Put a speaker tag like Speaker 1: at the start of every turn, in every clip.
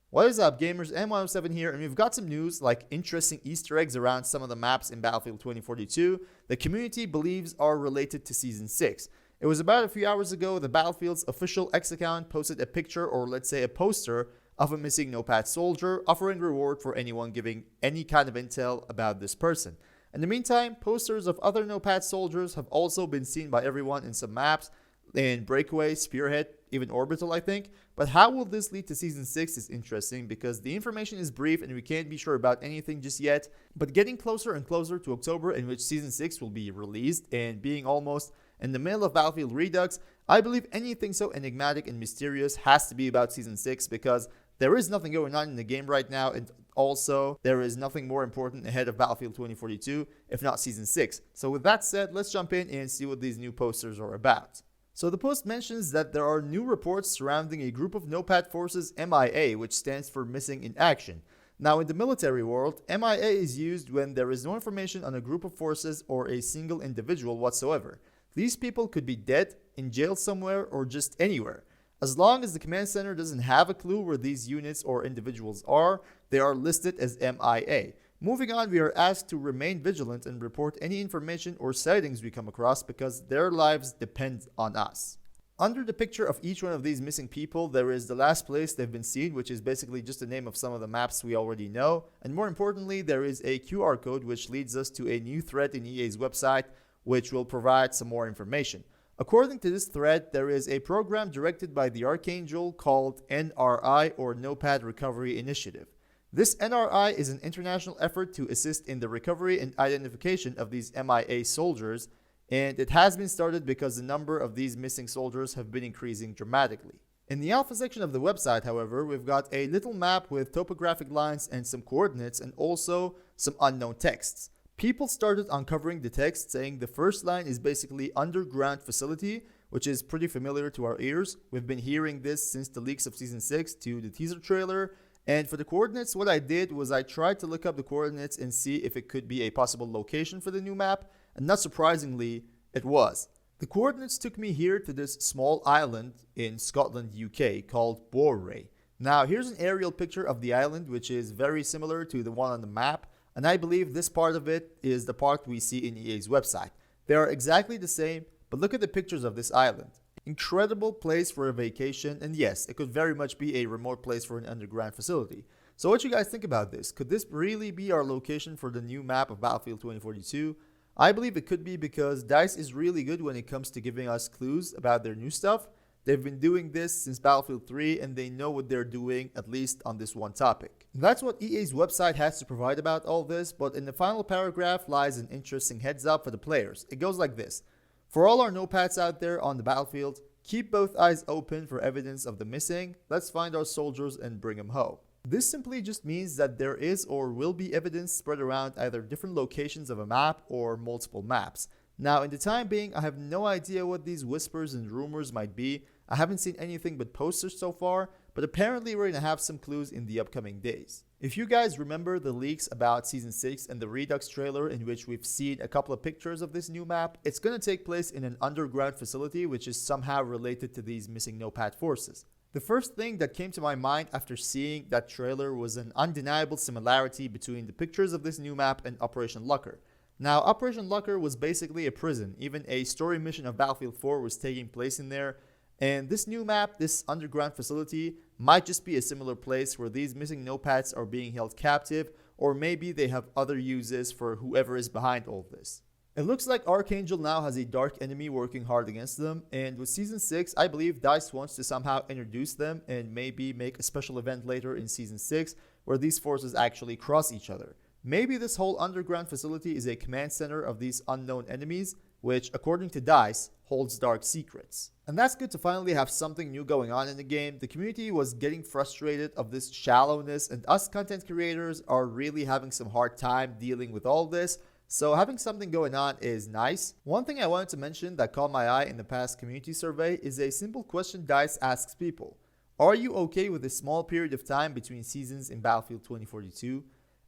Speaker 1: What is up, gamers? M107 here, and we've got some news like interesting Easter eggs around some of the maps in Battlefield 2042 the community believes are related to Season 6. It was about a few hours ago the Battlefield's official X account posted a picture, or let's say a poster, of a missing Notepad soldier, offering reward for anyone giving any kind of intel about this person. In the meantime, posters of other Notepad soldiers have also been seen by everyone in some maps, in Breakaway, Spearhead, even Orbital, I think. But how will this lead to Season 6 is interesting because the information is brief and we can't be sure about anything just yet. But getting closer and closer to October, in which Season 6 will be released, and being almost in the middle of Battlefield Redux, I believe anything so enigmatic and mysterious has to be about Season 6 because there is nothing going on in the game right now, and also there is nothing more important ahead of Battlefield 2042, if not Season 6. So with that said, let's jump in and see what these new posters are about. So the post mentions that there are new reports surrounding a group of Notepad forces MIA, which stands for Missing in Action. Now in the military world, MIA is used when there is no information on a group of forces or a single individual whatsoever. These people could be dead, in jail somewhere, or just anywhere. As long as the command center doesn't have a clue where these units or individuals are, they are listed as MIA. Moving on, we are asked to remain vigilant and report any information or sightings we come across because their lives depend on us. Under the picture of each one of these missing people, there is the last place they've been seen, which is basically just the name of some of the maps we already know. And more importantly, there is a QR code which leads us to a new thread in EA's website, which will provide some more information. According to this thread, there is a program directed by the Archangel called NRI, or Notepad Recovery Initiative. This NRI is an international effort to assist in the recovery and identification of these MIA soldiers, and it has been started because the number of these missing soldiers have been increasing dramatically. In the alpha section of the website, however, we've got a little map with topographic lines and some coordinates, and also some unknown texts. People started uncovering the text saying the first line is basically underground facility, which is pretty familiar to our ears. We've been hearing this since the leaks of Season 6 to the teaser trailer. And for the coordinates, what I did was I tried to look up the coordinates and see if it could be a possible location for the new map, and not surprisingly, it was. The coordinates took me here to this small island in Scotland, UK, called Borray. Now, here's an aerial picture of the island, which is very similar to the one on the map, and I believe this part of it is the part we see in EA's website. They are exactly the same, but look at the pictures of this island. Incredible place for a vacation, and yes, it could very much be a remote place for an underground facility. So what you guys think about this? Could this really be our location for the new map of Battlefield 2042? I believe it could be because DICE is really good when it comes to giving us clues about their new stuff. They've been doing this since Battlefield 3 and they know what they're doing, at least on this one topic. That's what EA's website has to provide about all this, but in the final paragraph lies an interesting heads up for the players. It goes like this. For all our notepads out there on the battlefield, keep both eyes open for evidence of the missing. Let's find our soldiers and bring them home. This simply just means that there is or will be evidence spread around either different locations of a map or multiple maps. Now, in the time being, I have no idea what these whispers and rumors might be. I haven't seen anything but posters so far, but apparently we're gonna have some clues in the upcoming days. If you guys remember the leaks about Season 6 and the Redux trailer in which we've seen a couple of pictures of this new map, it's gonna take place in an underground facility which is somehow related to these missing Notepad forces. The first thing that came to my mind after seeing that trailer was an undeniable similarity between the pictures of this new map and Operation Locker. Now, Operation Locker was basically a prison. Even a story mission of Battlefield 4 was taking place in there. And this new map, this underground facility, might just be a similar place where these missing notepads are being held captive, or maybe they have other uses for whoever is behind all this. It looks like Archangel now has a dark enemy working hard against them, and with Season 6, I believe DICE wants to somehow introduce them and maybe make a special event later in Season 6 where these forces actually cross each other. Maybe this whole underground facility is a command center of these unknown enemies, which, according to DICE, holds dark secrets. And that's good to finally have something new going on in the game. The community was getting frustrated of this shallowness, and us content creators are really having some hard time dealing with all this. So having something going on is nice. One thing I wanted to mention that caught my eye in the past community survey is a simple question DICE asks people. Are you okay with a small period of time between seasons in Battlefield 2042?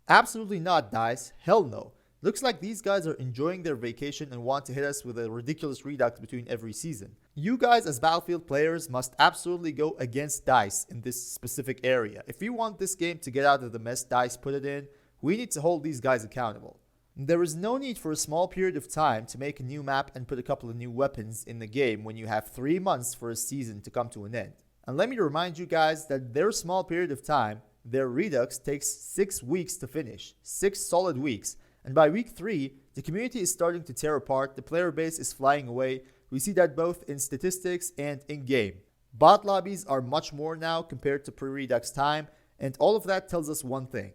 Speaker 1: Absolutely not, DICE. Hell no. Looks like these guys are enjoying their vacation and want to hit us with a ridiculous Redux between every season. You guys as Battlefield players must absolutely go against DICE in this specific area. If you want this game to get out of the mess DICE put it in, we need to hold these guys accountable. There is no need for a small period of time to make a new map and put a couple of new weapons in the game when you have 3 months for a season to come to an end. And let me remind you guys that their small period of time, their Redux takes 6 weeks to finish, 6 solid weeks. And by week 3, the community is starting to tear apart, the player base is flying away. We see that both in statistics and in-game. Bot lobbies are much more now compared to pre-Redux time, and all of that tells us one thing.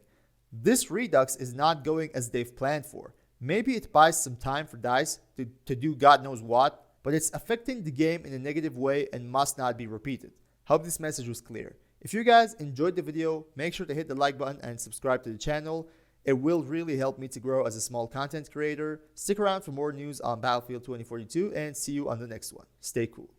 Speaker 1: This Redux is not going as they've planned for. Maybe it buys some time for DICE to do God knows what, but it's affecting the game in a negative way and must not be repeated. Hope this message was clear. If you guys enjoyed the video, make sure to hit the like button and subscribe to the channel. It will really help me to grow as a small content creator. Stick around for more news on Battlefield 2042 and see you on the next one. Stay cool.